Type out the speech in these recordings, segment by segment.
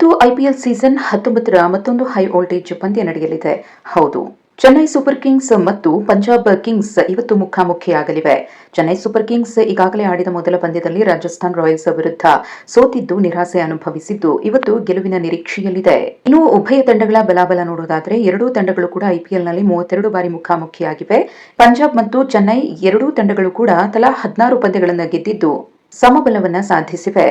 ಇಂದು IPL season 19ರ ಮತ್ತೊಂದು high voltage ಪಂದ್ಯ ನಡೆಯಲಿದೆ. ಹೌದು, ಚೆನ್ನೈ ಸೂಪರ್ ಕಿಂಗ್ಸ್ ಮತ್ತು ಪಂಜಾಬ್ ಕಿಂಗ್ಸ್ ಇವತ್ತು ಮುಖಾಮುಖಿಯಾಗಲಿವೆ. ಚೆನ್ನೈ ಸೂಪರ್ ಕಿಂಗ್ಸ್ ಈಗಾಗಲೇ ಆಡಿದ ಮೊದಲ ಪಂದ್ಯದಲ್ಲಿ ರಾಜಸ್ಥಾನ್ ರಾಯಲ್ಸ್ ವಿರುದ್ಧ ಸೋತಿದ್ದು ನಿರಾಸೆ ಅನುಭವಿಸಿದ್ದು ಇವತ್ತು ಗೆಲುವಿನ ನಿರೀಕ್ಷೆಯಲ್ಲಿದೆ. ಇನ್ನು ಉಭಯ ತಂಡಗಳ ಬಲಾಬಲ ನೋಡುವುದಾದರೆ ಎರಡೂ ತಂಡಗಳು ಕೂಡ ಐಪಿಎಲ್ನಲ್ಲಿ 32 ಬಾರಿ ಮುಖಾಮುಖಿಯಾಗಿವೆ. ಪಂಜಾಬ್ ಮತ್ತು ಚೆನ್ನೈ ಎರಡೂ ತಂಡಗಳು ಕೂಡ ತಲಾ 16 ಪಂದ್ಯಗಳನ್ನು ಗೆದ್ದಿದ್ದು ಸಮಬಲವನ್ನು ಸಾಧಿಸಿವೆ.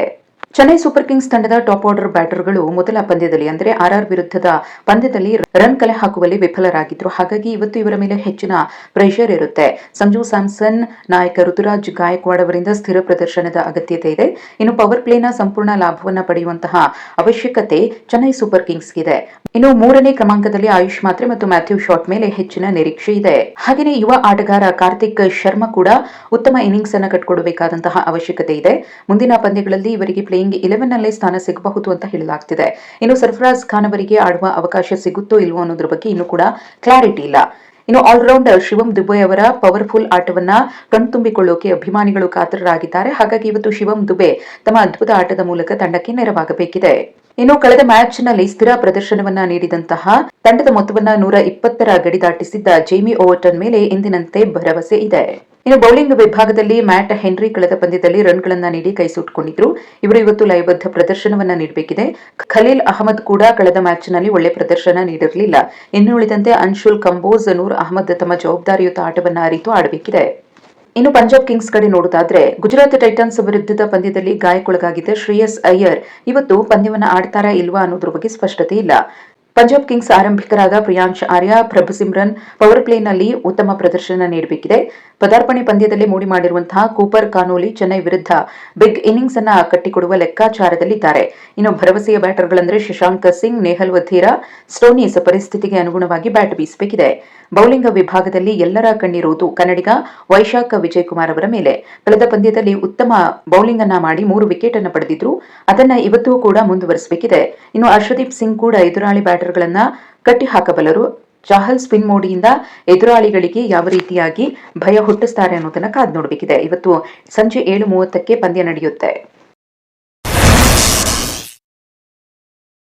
ಚೆನ್ನೈ ಸೂಪರ್ ಕಿಂಗ್ಸ್ ತಂಡದ ಟಾಪ್ ಆರ್ಡರ್ ಬ್ಯಾಟರ್ಗಳು ಮೊದಲ ಪಂದ್ಯದಲ್ಲಿ ಅಂದರೆ ಆರ್ಆರ್ ವಿರುದ್ಧದ ಪಂದ್ಯದಲ್ಲಿ ರನ್ ಕಲೆ ಹಾಕುವಲ್ಲಿ ವಿಫಲರಾಗಿದ್ರು. ಹಾಗಾಗಿ ಇವತ್ತು ಇವರ ಮೇಲೆ ಹೆಚ್ಚಿನ ಪ್ರೆಷರ್ ಇರುತ್ತೆ. ಸಂಜು ಸ್ಯಾಮ್ಸನ್, ನಾಯಕ ಋತುರಾಜ್ ಗಾಯಕ್ವಾಡ್ ಅವರಿಂದ ಸ್ಥಿರ ಪ್ರದರ್ಶನದ ಅಗತ್ಯತೆ ಇದೆ. ಇನ್ನು ಪವರ್ ಪ್ಲೇನ ಸಂಪೂರ್ಣ ಲಾಭವನ್ನು ಪಡೆಯುವಂತಹ ಅವಶ್ಯಕತೆ ಚೆನ್ನೈ ಸೂಪರ್ ಕಿಂಗ್ಸ್ಗಿದೆ. ಇನ್ನು 3ನೇ ಕ್ರಮಾಂಕದಲ್ಲಿ ಆಯುಷ್ ಮಾತ್ರೆ ಮತ್ತು ಮ್ಯಾಥ್ಯೂ ಶಾಟ್ ಮೇಲೆ ಹೆಚ್ಚಿನ ನಿರೀಕ್ಷೆ ಇದೆ. ಹಾಗೆಯೇ ಯುವ ಆಟಗಾರ ಕಾರ್ತಿಕ್ ಶರ್ಮಾ ಕೂಡ ಉತ್ತಮ ಇನ್ನಿಂಗ್ಸ್ ಅನ್ನು ಕಟ್ಟಿಕೊಡಬೇಕಾದಂತಹ ಅವಶ್ಯಕತೆ ಇದೆ. ಮುಂದಿನ ಪಂದ್ಯಗಳಲ್ಲಿ ಇವರಿಗೆ ಪ್ಲೇಯಿಂಗ್ 11 ನಲ್ಲೇ ಸ್ಥಾನ ಸಿಗಬಹುದು ಅಂತ ಹೇಳಲಾಗ್ತಿದೆ. ಇನ್ನು ಸರ್ಫರಾಜ್ ಖಾನ್ ಅವರಿಗೆ ಆಡುವ ಅವಕಾಶ ಸಿಗುತ್ತೋ ಇಲ್ವೋ ಅನ್ನೋದ್ರ ಬಗ್ಗೆ ಇನ್ನೂ ಕೂಡ ಕ್ಲಾರಿಟಿ ಇಲ್ಲ. ಇನ್ನು ಆಲ್ರೌಂಡರ್ ಶಿವಮ್ ದುಬೆ ಅವರ ಪವರ್ಫುಲ್ ಆಟವನ್ನ ಕಣ್ತುಂಬಿಕೊಳ್ಳೋಕೆ ಅಭಿಮಾನಿಗಳು ಕಾತರರಾಗಿದ್ದಾರೆ. ಹಾಗಾಗಿ ಇವತ್ತು ಶಿವಮ್ ದುಬೆ ತಮ್ಮ ಅದ್ಭುತ ಆಟದ ಮೂಲಕ ತಂಡಕ್ಕೆ ನೆರವಾಗಬೇಕಿದೆ. ಇನ್ನು ಕಳೆದ ಮ್ಯಾಚ್ನಲ್ಲಿ ಸ್ಥಿರ ಪ್ರದರ್ಶನವನ್ನ ನೀಡಿದಂತಹ ತಂಡದ ಮೊತ್ತವನ್ನ 120ರ ಗಡಿ ದಾಟಿಸಿದ್ದ ಜೇಮಿ ಓವರ್ಟನ್ ಮೇಲೆ ಎಂದಿನಂತೆ ಭರವಸೆ ಇದೆ. ಇನ್ನು ಬೌಲಿಂಗ್ ವಿಭಾಗದಲ್ಲಿ ಮ್ಯಾಟ್ ಹೆನ್ರಿ ಕಳೆದ ಪಂದ್ಯದಲ್ಲಿ ರನ್ಗಳನ್ನ ನೀಡಿ ಕೈ ಸುಟ್ಟುಕೊಂಡಿದ್ರು. ಇವರು ಇವತ್ತು ಲಯಬದ್ಧ ಪ್ರದರ್ಶನವನ್ನ ನೀಡಬೇಕಿದೆ. ಖಲೀಲ್ ಅಹಮದ್ ಕೂಡ ಕಳೆದ ಮ್ಯಾಚ್ನಲ್ಲಿ ಒಳ್ಳೆ ಪ್ರದರ್ಶನ ನೀಡಿರಲಿಲ್ಲ. ಇನ್ನು ಉಳಿದಂತೆ ಅನ್ಶುಲ್ ಕಂಬೋಜ್, ನೂರ್ ಅಹಮದ್ ತಮ್ಮ ಜವಾಬ್ದಾರಿಯುತ ಆಟವನ್ನ ಅರಿತು ಆಡಬೇಕಿದೆ. ಇನ್ನು ಪಂಜಾಬ್ ಕಿಂಗ್ಸ್ ಕಡೆ ನೋಡುವುದಾದ್ರೆ ಗುಜರಾತ್ ಟೈಟನ್ಸ್ ವಿರುದ್ಧದ ಪಂದ್ಯದಲ್ಲಿ ಗಾಯಕ್ಕೊಳಗಾಗಿದ್ದ ಶ್ರೇಯಸ್ ಅಯ್ಯರ್ ಇವತ್ತು ಪಂದ್ಯವನ್ನ ಆಡ್ತಾರಾ ಇಲ್ವಾ ಅನ್ನೋದ್ರ ಬಗ್ಗೆ ಸ್ಪಷ್ಟತೆ ಇಲ್ಲ. ಪಂಜಾಬ್ ಕಿಂಗ್ಸ್ ಆರಂಭಿಕರಾದ ಪ್ರಿಯಾಂಶ್ ಆರ್ಯ, ಪ್ರಭುಸಿಮ್ರನ್ ಪವರ್ ಪ್ಲೇನಲ್ಲಿ ಉತ್ತಮ ಪ್ರದರ್ಶನ ನೀಡಬೇಕಿದೆ. ಪದಾರ್ಪಣೆ ಪಂದ್ಯದಲ್ಲಿ ಮೋಡಿ ಮಾಡಿರುವಂತಹ ಕೂಪರ್ ಕಾನೋಲಿ ಚೆನ್ನೈ ವಿರುದ್ಧ ಬಿಗ್ ಇನ್ನಿಂಗ್ಸ್ ಅನ್ನ ಕಟ್ಟಿಕೊಡುವ ಲೆಕ್ಕಾಚಾರದಲ್ಲಿದ್ದಾರೆ. ಇನ್ನು ಭರವಸೆಯ ಬ್ಯಾಟರ್ಗಳಂದ್ರೆ ಶಶಾಂಕ್ ಸಿಂಗ್, ನೇಹಲ್ ವಧೇರಾ, ಸ್ಟೋನಿಸ್ ಪರಿಸ್ಥಿತಿಗೆ ಅನುಗುಣವಾಗಿ ಬ್ಯಾಟ್ ಬೀಸಬೇಕಿದೆ. ಬೌಲಿಂಗ್ ವಿಭಾಗದಲ್ಲಿ ಎಲ್ಲರ ಕಣ್ಣಿರುವುದು ಕನ್ನಡಿಗ ವೈಶಾಖ್ ವಿಜಯಕುಮಾರ್ ಅವರ ಮೇಲೆ. ಕಳೆದ ಪಂದ್ಯದಲ್ಲಿ ಉತ್ತಮ ಬೌಲಿಂಗ್ ಅನ್ನ ಮಾಡಿ 3 ವಿಕೆಟ್ ಅನ್ನು ಪಡೆದಿದ್ರು. ಅದನ್ನ ಇವತ್ತೂ ಕೂಡ ಮುಂದುವರಿಸಬೇಕಿದೆ. ಇನ್ನು ಹರ್ಷದೀಪ್ ಸಿಂಗ್ ಕೂಡ ಎದುರಾಳಿ ಬ್ಯಾಟರ್ಗಳನ್ನ ಕಟ್ಟಿ ಹಾಕಬಲ್ಲರು. ಚಾಹಲ್ ಸ್ಪಿನ್ ಮೋಡಿಯಿಂದ ಎದುರಾಳಿಗಳಿಗೆ ಯಾವ ರೀತಿಯಾಗಿ ಭಯ ಹುಟ್ಟಿಸ್ತಾರೆ ಅನ್ನೋದನ್ನ ಕಾದು ನೋಡಬೇಕಿದೆ. ಇವತ್ತು ಸಂಜೆ 7:30ಕ್ಕೆ ಪಂದ್ಯ ನಡೆಯುತ್ತೆ.